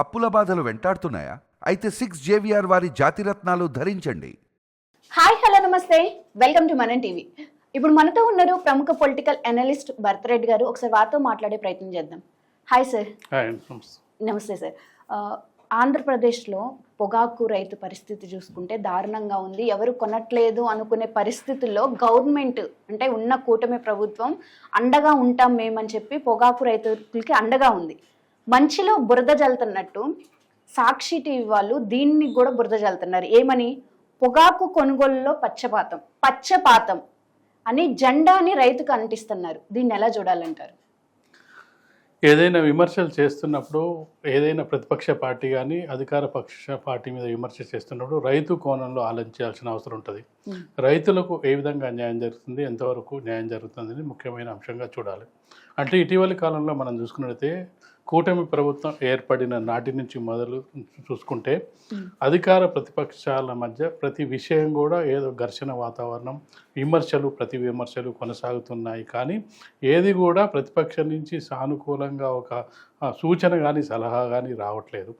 అప్పుల బాధలు వెంటాడుతున్నాయా? అయితే 6 JVR వారి జాతిరత్నాలు ధరించండి. హాయ్ హలో నమస్తే, వెల్కమ్ టు మనం టీవీ. ఇప్పుడు మనతో ఉన్నారు ప్రముఖ పొలిటికల్ అనలిస్ట్ భరతరెడ్డి గారు. ఒకసారి వారితో మాట్లాడే ప్రయత్నం చేద్దాం. Hi sir. నమస్తే సార్. ఆంధ్రప్రదేశ్లో పొగాకు రైతు పరిస్థితి చూసుకుంటే దారుణంగా ఉంది. ఎవరు కొనట్లేదు అనుకునే పరిస్థితుల్లో గవర్నమెంట్ అంటే ఉన్న కూటమి ప్రభుత్వం అండగా ఉంటాం మేమని చెప్పి పొగాకు రైతులకి అండగా ఉంది. మంచిలో బురద జల్లుతున్నట్టు సాక్షి టీవీ వాళ్ళు దీన్ని కూడా బురద జల్లుతున్నారు. ఏమని? పొగాకు కొనుగోలులో పచ్చపాతం అని జెండాని రైతుకు అంటిస్తున్నారు. దీన్ని ఎలా చూడాలంటారు? ఏదైనా విమర్శలు చేస్తున్నప్పుడు, ఏదైనా ప్రతిపక్ష పార్టీ కానీ అధికార పక్ష పార్టీ మీద విమర్శ చేస్తున్నప్పుడు రైతు కోణంలో ఆలోచించాల్సిన అవసరం ఉంటుంది. రైతులకు ఏ విధంగా న్యాయం జరుగుతుంది, ఎంతవరకు న్యాయం జరుగుతుందని ముఖ్యమైన అంశంగా చూడాలి. అంటే ఇటీవలి కాలంలో మనం చూసుకున్నట్లయితే కూటమి ప్రభుత్వం ఏర్పడిన నాటి నుంచి మొదలు చూసుకుంటే అధికార ప్రతిపక్షాల మధ్య ప్రతి విషయం కూడా ఏదో ఘర్షణ వాతావరణం, ప్రతి విమర్శలు కొనసాగుతున్నాయి. కానీ ఏది కూడా ప్రతిపక్షం నుంచి సానుకూలంగా ఒక సూచన కానీ సలహా కానీ రావట్లేదు.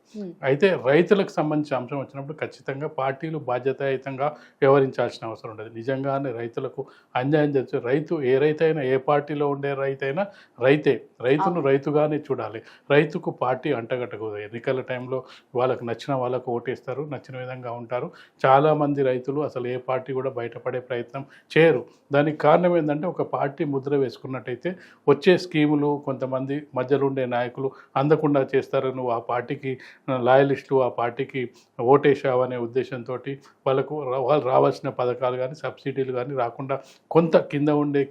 అయితే రైతులకు సంబంధించిన అంశం వచ్చినప్పుడు ఖచ్చితంగా పార్టీలు బాధ్యతాయుతంగా వ్యవహరించాల్సిన అవసరం ఉంటుంది. నిజంగానే రైతులకు అన్యాయం జరిగే రైతు ఏ రైతైనా, ఏ పార్టీలో ఉండే రైతైనా రైతును రైతుగానే చూడాలి. రైతుకు పార్టీ అంటగట్టకూడదు. ఎన్నికల టైంలో వాళ్ళకు నచ్చిన వాళ్ళకు ఓటేస్తారు, నచ్చిన విధంగా ఉంటారు. చాలామంది రైతులు అసలు ఏ పార్టీ కూడా బయటపడే ప్రయత్నం చేయరు. దానికి కారణం ఏంటంటే ఒక పార్టీ ముద్ర వేసుకున్నట్టయితే వచ్చే స్కీములు కొంతమంది మధ్యలో ఉండే నాయకులు అందకుండా చేస్తారు. నువ్వు ఆ పార్టీకి లాయలిస్టులు, ఆ పార్టీకి ఓటేసావు అనే ఉద్దేశంతో వాళ్ళు రావాల్సిన పథకాలు కానీ సబ్సిడీలు కానీ రాకుండా కొంత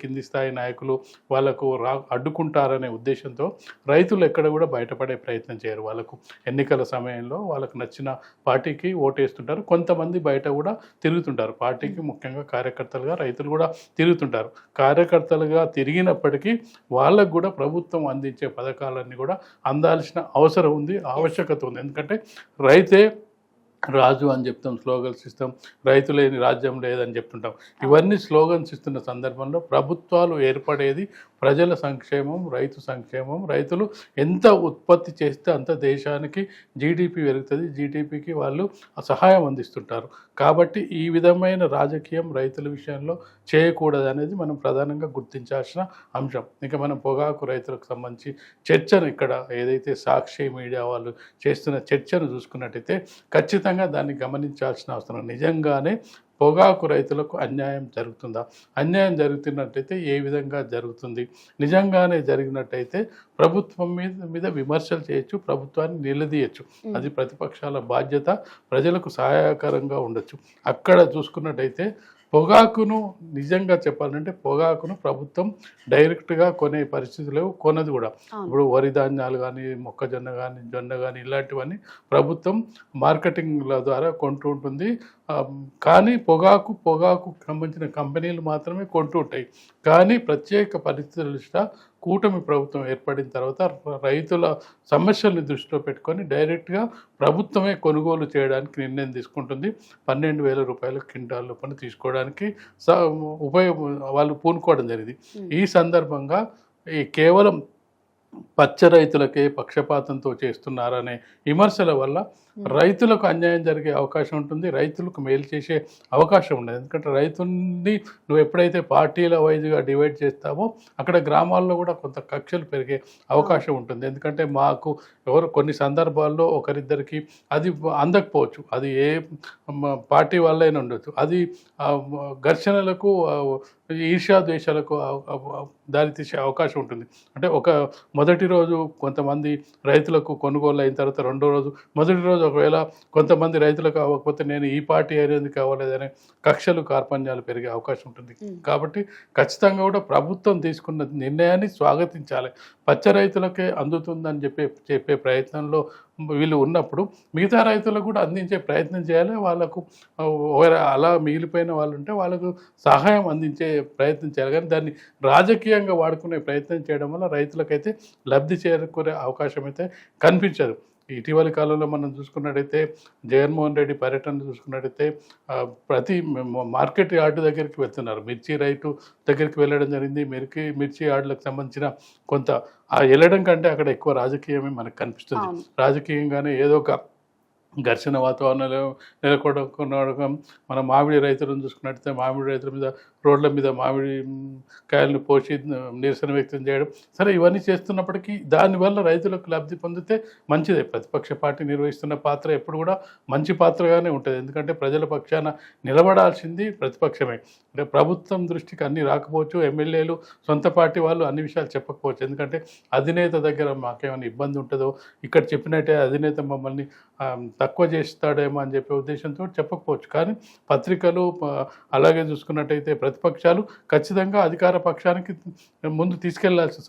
కింది స్థాయి నాయకులు వాళ్ళకు అడ్డుకుంటారనే ఉద్దేశంతో రైతులు ఎక్కడ కూడా బయటపడే ప్రయత్నం చేయరు. వాళ్ళకు ఎన్నికల సమయంలో వాళ్ళకు నచ్చిన పార్టీకి ఓటేస్తుంటారు. కొంతమంది బయట కూడా తిరుగుతుంటారు. పార్టీకి ముఖ్యంగా కార్యకర్తలుగా రైతులు కూడా తిరుగుతుంటారు. కార్యకర్తలుగా తిరిగినప్పటికీ వాళ్ళకు కూడా ప్రభుత్వం అందించే పథకాలన్నీ కూడా అందాల్సిన అవసరం ఉంది, ఆవశ్యకత ఉంది. ఎందుకంటే రైతే రాజు అని చెప్తాం, స్లోగన్స్ ఇస్తాం, రైతు లేని రాజ్యం లేదని చెప్తుంటాం. ఇవన్నీ స్లోగన్స్ ఇస్తున్న సందర్భంలో ప్రభుత్వాలు ఏర్పడేది ప్రజల సంక్షేమం, రైతు సంక్షేమం. రైతులు ఎంత ఉత్పత్తి చేస్తే అంత దేశానికి జీడిపి పెరుగుతుంది, జీడిపికి వాళ్ళు సహాయం అందిస్తుంటారు. కాబట్టి ఈ విధమైన రాజకీయం రైతుల విషయంలో చేయకూడదు అనేది మనం ప్రధానంగా గుర్తించాల్సిన అంశం. ఇంకా మనం పొగాకు రైతులకు సంబంధించి చర్చను ఇక్కడ ఏదైతే సాక్షి మీడియా వాళ్ళు చేస్తున్న చర్చను చూసుకున్నట్టయితే ఖచ్చితంగా దాన్ని గమనించాల్సిన అవసరం. నిజంగానే పొగాకు రైతులకు అన్యాయం జరుగుతుందా? అన్యాయం జరుగుతున్నట్టయితే ఏ విధంగా జరుగుతుంది? నిజంగానే జరిగినట్టయితే ప్రభుత్వం మీద విమర్శలు చేయొచ్చు, ప్రభుత్వాన్ని నిలదీయచ్చు. అది ప్రతిపక్షాల బాధ్యత, ప్రజలకు సహాయకరంగా ఉండొచ్చు. అక్కడ చూసుకున్నట్టయితే పొగాకును నిజంగా చెప్పాలంటే పొగాకును ప్రభుత్వం డైరెక్ట్గా కొనే పరిస్థితులు లేవు, కొనది కూడా. ఇప్పుడు వరి ధాన్యాలు కానీ, మొక్కజొన్న కానీ, జొన్న కానీ ఇలాంటివన్నీ ప్రభుత్వం మార్కెటింగ్ల ద్వారా కొంటూ ఉంటుంది. కానీ పొగాకు సంబంధించిన కంపెనీలు మాత్రమే కొంటూ ఉంటాయి. కానీ ప్రత్యేక పరిస్థితుల దృష్ట్యా కూటమి ప్రభుత్వం ఏర్పడిన తర్వాత రైతుల సమస్యల్ని దృష్టిలో పెట్టుకొని డైరెక్ట్గా ప్రభుత్వమే కొనుగోలు చేయడానికి నిర్ణయం తీసుకుంటుంది. 12,000 రూపాయల క్వింటాల్ పని తీసుకోవడానికి వాళ్ళు పూనుకోవడం జరిగింది. ఈ సందర్భంగా ఈ కేవలం పచ్చ రైతులకే పక్షపాతంతో చేస్తున్నారనే విమర్శల వల్ల రైతులకు అన్యాయం జరిగే అవకాశం ఉంటుంది, రైతులకు మేలు చేసే అవకాశం ఉండదు. ఎందుకంటే రైతుని నువ్వు ఎప్పుడైతే పార్టీల వైజ్గా డివైడ్ చేస్తావో అక్కడ గ్రామాల్లో కూడా కొంత కక్షలు పెరిగే అవకాశం ఉంటుంది. ఎందుకంటే మాకు కొన్ని సందర్భాల్లో ఒకరిద్దరికి అది అందకపోవచ్చు, అది ఏ పార్టీ వల్లైనా ఉండొచ్చు. అది ఘర్షణలకు, ఈర్ష్యా ద్వేషాలకు దారితీసే అవకాశం ఉంటుంది. అంటే మొదటి రోజు కొంతమంది రైతులకు కొనుగోలు అయిన తర్వాత రెండో రోజు, మొదటి రోజు ఒకవేళ కొంతమంది రైతులకు అవ్వకపోతే నేను ఈ పార్టీ ఏరియా కావాలేదనే కక్షలు కార్పణ్యాలు పెరిగే అవకాశం ఉంటుంది. కాబట్టి ఖచ్చితంగా కూడా ప్రభుత్వం తీసుకున్న నిర్ణయాన్ని స్వాగతించాలి. పచ్చ రైతులకే అందుతుందని చెప్పే ప్రయత్నంలో వీళ్ళు ఉన్నప్పుడు మిగతా రైతులకు కూడా అందించే ప్రయత్నం చేయాలి. వాళ్ళకు అలా మిగిలిపోయిన వాళ్ళు ఉంటే వాళ్ళకు సహాయం అందించే ప్రయత్నం చేయాలి. కానీ దాన్ని రాజకీయంగా వాడుకునే ప్రయత్నం చేయడం వల్ల రైతులకైతే లబ్ధి చేకూరే అవకాశం అయితే కనిపించదు. ఇటీవలి కాలంలో మనం చూసుకున్నట్టయితే జగన్మోహన్ రెడ్డి పర్యటన చూసుకున్నట్టయితే ప్రతి మార్కెట్ యార్డు దగ్గరికి వెళ్తున్నారు. మిర్చి రైతు దగ్గరికి వెళ్ళడం జరిగింది. మిర్చి యార్డులకు సంబంధించిన కొంత వెళ్ళడం కంటే అక్కడ ఎక్కువ రాజకీయమే మనకు కనిపిస్తుంది. రాజకీయంగానే ఏదో ఒక ఘర్షణ వాతావరణంలో నెలకొనడం. మన మామిడి రైతులను చూసుకున్నట్టయితే మామిడి రైతుల మీద రోడ్ల మీద మామిడి కాయలను పోసి నిరసన వ్యక్తం చేయడం, సరే ఇవన్నీ చేస్తున్నప్పటికీ దానివల్ల రైతులకు లబ్ధి పొందితే మంచిదే. ప్రతిపక్ష పార్టీ నిర్వహిస్తున్న పాత్ర ఎప్పుడు కూడా మంచి పాత్రగానే ఉంటుంది. ఎందుకంటే ప్రజల పక్షాన నిలబడాల్సింది ప్రతిపక్షమే. అంటే ప్రభుత్వం దృష్టికి అన్నీ రాకపోవచ్చు, ఎమ్మెల్యేలు సొంత పార్టీ వాళ్ళు అన్ని విషయాలు చెప్పకపోవచ్చు. ఎందుకంటే అధినేత దగ్గర మాకేమైనా ఇబ్బంది ఉంటుందో, ఇక్కడ చెప్పినట్టే అధినేత మమ్మల్ని తక్కువ చేస్తాడేమో అని చెప్పే ఉద్దేశంతో చెప్పకపోవచ్చు. కానీ పత్రికలు అలాగే చూసుకున్నట్టయితే ప్రతిపక్షాలు ఖచ్చితంగా అధికార పక్షానికి ముందు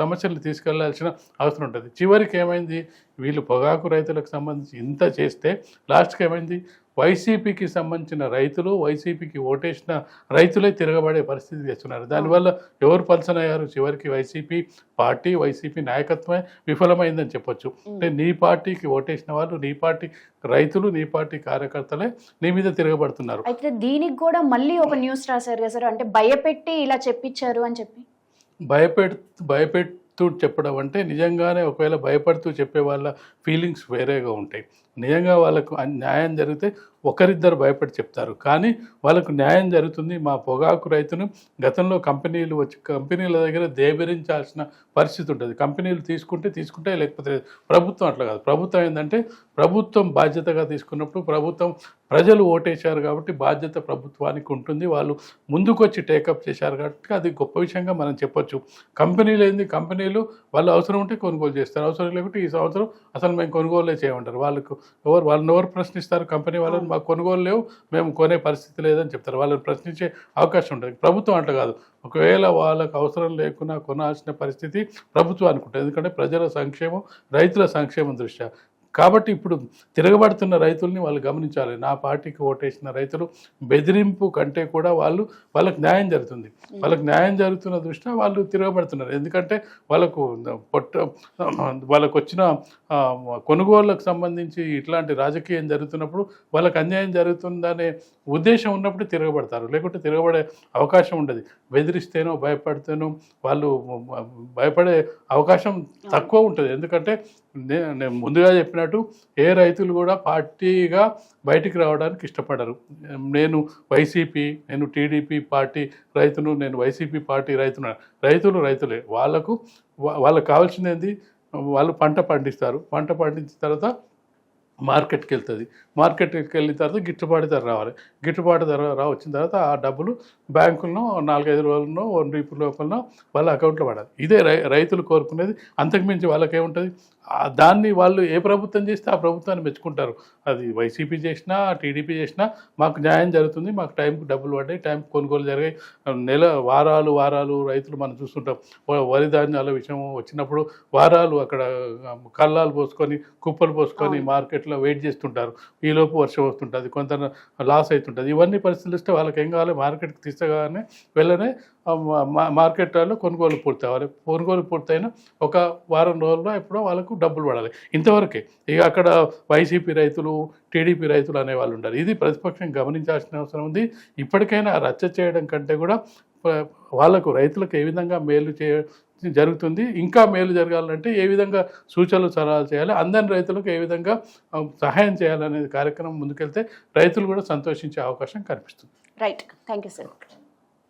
సమస్యలు తీసుకెళ్లాల్సిన అవసరం ఉంటుంది. చివరికి ఏమైంది, వీళ్ళు పొగాకు రైతులకు సంబంధించి ఇంత చేస్తే లాస్ట్కి ఏమైంది, వైసీపీకి సంబంధించిన రైతులు, వైసీపీకి ఓటేసిన రైతులే తిరగబడే పరిస్థితి తెస్తున్నారు. దానివల్ల ఎవరు పలసనయ్యారు, చివరికి వైసీపీ పార్టీ, వైసీపీ నాయకత్వమే విఫలమైందని చెప్పొచ్చు. అంటే నీ పార్టీకి ఓటేసిన వాళ్ళు, నీ పార్టీ రైతులు, నీ పార్టీ కార్యకర్తలే నీ మీద తిరగబడుతున్నారు. అయితే దీనికి కూడా మళ్ళీ ఒక న్యూస్ రాశారు కదా సార్, అంటే భయపెట్టి ఇలా చెప్పించారు అని చెప్పి. భయపెడుతూ చెప్పడం అంటే నిజంగానే ఒకవేళ భయపడుతూ చెప్పే వాళ్ళ ఫీలింగ్స్ వేరేగా ఉంటాయి. నిజంగా వాళ్ళకు న్యాయం జరిగితే ఒకరిద్దరు భయపడి చెప్తారు, కానీ వాళ్ళకు న్యాయం జరుగుతుంది. మా పొగాకు రైతును గతంలో కంపెనీలు వచ్చి కంపెనీల దగ్గర దేబెరించాల్సిన పరిస్థితి ఉంటుంది. కంపెనీలు తీసుకుంటే లేకపోతే ప్రభుత్వం అట్లా కాదు. ప్రభుత్వం ఏంటంటే ప్రభుత్వం బాధ్యతగా తీసుకున్నప్పుడు ప్రభుత్వం ప్రజలు ఓటేశారు కాబట్టి బాధ్యత ప్రభుత్వానికి ఉంటుంది. వాళ్ళు ముందుకొచ్చి టేకప్ చేశారు కాబట్టి అది గొప్ప విషయంగా మనం చెప్పొచ్చు. కంపెనీలు వాళ్ళు అవసరం ఉంటే కొనుగోలు చేస్తారు, అవసరం లేకుంటే ఈ సంవత్సరం అసలు మేము కొనుగోలే చేయమంటారు. వాళ్ళని ఎవరు ప్రశ్నిస్తారు? కంపెనీ వాళ్ళని మాకు కొనుగోలు లేవు, మేము కొనే పరిస్థితి లేదని చెప్తారు. వాళ్ళని ప్రశ్నించే అవకాశం ఉంటుంది. ప్రభుత్వం అట్లా కాదు. ఒకవేళ వాళ్ళకు అవసరం లేకున్నా కొనాల్సిన పరిస్థితి ప్రభుత్వానికి ఉంటుంది. ఎందుకంటే ప్రజల సంక్షేమం, రైతుల సంక్షేమం దృష్ట్యా. కాబట్టి ఇప్పుడు తిరగబడుతున్న రైతుల్ని వాళ్ళు గమనించాలి. నా పార్టీకి ఓటేసిన రైతులు బెదిరింపు కంటే కూడా వాళ్ళకు న్యాయం జరుగుతుంది. వాళ్ళకు న్యాయం జరుగుతున్న దృష్ట్యా వాళ్ళు తిరగబడుతున్నారు. ఎందుకంటే వాళ్ళకు వచ్చిన కొనుగోళ్లకు సంబంధించి ఇట్లాంటి రాజకీయం జరుగుతున్నప్పుడు వాళ్ళకి అన్యాయం జరుగుతుందనే ఉద్దేశం ఉన్నప్పుడు తిరగబడతారు, లేకుంటే తిరగబడే అవకాశం ఉండదు. బెదిరిస్తేనో భయపడితేనో వాళ్ళు భయపడే అవకాశం తక్కువ ఉంటుంది. ఎందుకంటే నేను ముందుగా చెప్పినట్టు ఏ రైతులు కూడా పార్టీగా బయటికి రావడానికి ఇష్టపడరు. నేను వైసీపీ, నేను టీడీపీ పార్టీ రైతును, నేను వైసీపీ పార్టీ రైతులే. వాళ్ళకు కావాల్సింది ఏంది, వాళ్ళు పంట పండిస్తారు. పంట పండించిన తర్వాత మార్కెట్కి వెళ్తుంది. మార్కెట్కి వెళ్ళిన తర్వాత గిట్టుబాటు ధర రావాలి. గిట్టుబాటు ధర వచ్చిన తర్వాత ఆ డబ్బులు బ్యాంకుల్లో 4-5 రోజుల్లో 1 వీక్ లోపల వాళ్ళ అకౌంట్లో పడాలి. ఇదే రైతులు కోరుకునేది. అంతకుమించి వాళ్ళకేముంటుంది? దాన్ని వాళ్ళు ఏ ప్రభుత్వం చేస్తే ఆ ప్రభుత్వాన్ని మెచ్చుకుంటారు. అది వైసీపీ చేసినా, టీడీపీ చేసినా మాకు న్యాయం జరుగుతుంది, మాకు టైంకి డబ్బులు పడ్డాయి, టైంకి కొనుగోలు జరిగాయి. వారాలు రైతులు మనం చూస్తుంటాం. వరి ధాన్యాల విషయం వచ్చినప్పుడు వారాలు అక్కడ కల్లాలు పోసుకొని, కుప్పలు పోసుకొని మార్కెట్లో వెయిట్ చేస్తుంటారు. ఈలోపు వర్షం వస్తుంటుంది, కొంత లాస్ అవుతుంటుంది. ఇవన్నీ పరిస్థితులు ఇస్తే వాళ్ళకి ఏం కావాలి, మార్కెట్కి తీసుకోగానే వెళ్ళనే మార్కెట్లో కొనుగోలు పూర్తవ్వాలి. కొనుగోలు పూర్తయిన ఒక వారం రోజుల్లో ఎప్పుడో వాళ్ళకు డబ్బులు పడాలి. ఇంతవరకే. ఇక అక్కడ వైసీపీ రైతులు, టీడీపీ రైతులు అనేవాళ్ళు ఉంటారు. ఇది ప్రతిపక్షం గమనించాల్సిన అవసరం ఉంది. ఇప్పటికైనా రచ్చ చేయడం కంటే కూడా వాళ్ళకు రైతులకు ఏ విధంగా మేలు జరుగుతుంది, ఇంకా మేలు జరగాలంటే ఏ విధంగా సూచనలు సలహాలు చేయాలి, అందరి రైతులకు ఏ విధంగా సహాయం చేయాలనే కార్యక్రమం ముందుకెళ్తే రైతులు కూడా సంతోషించే అవకాశం కనిపిస్తుంది. Right, thank you sir.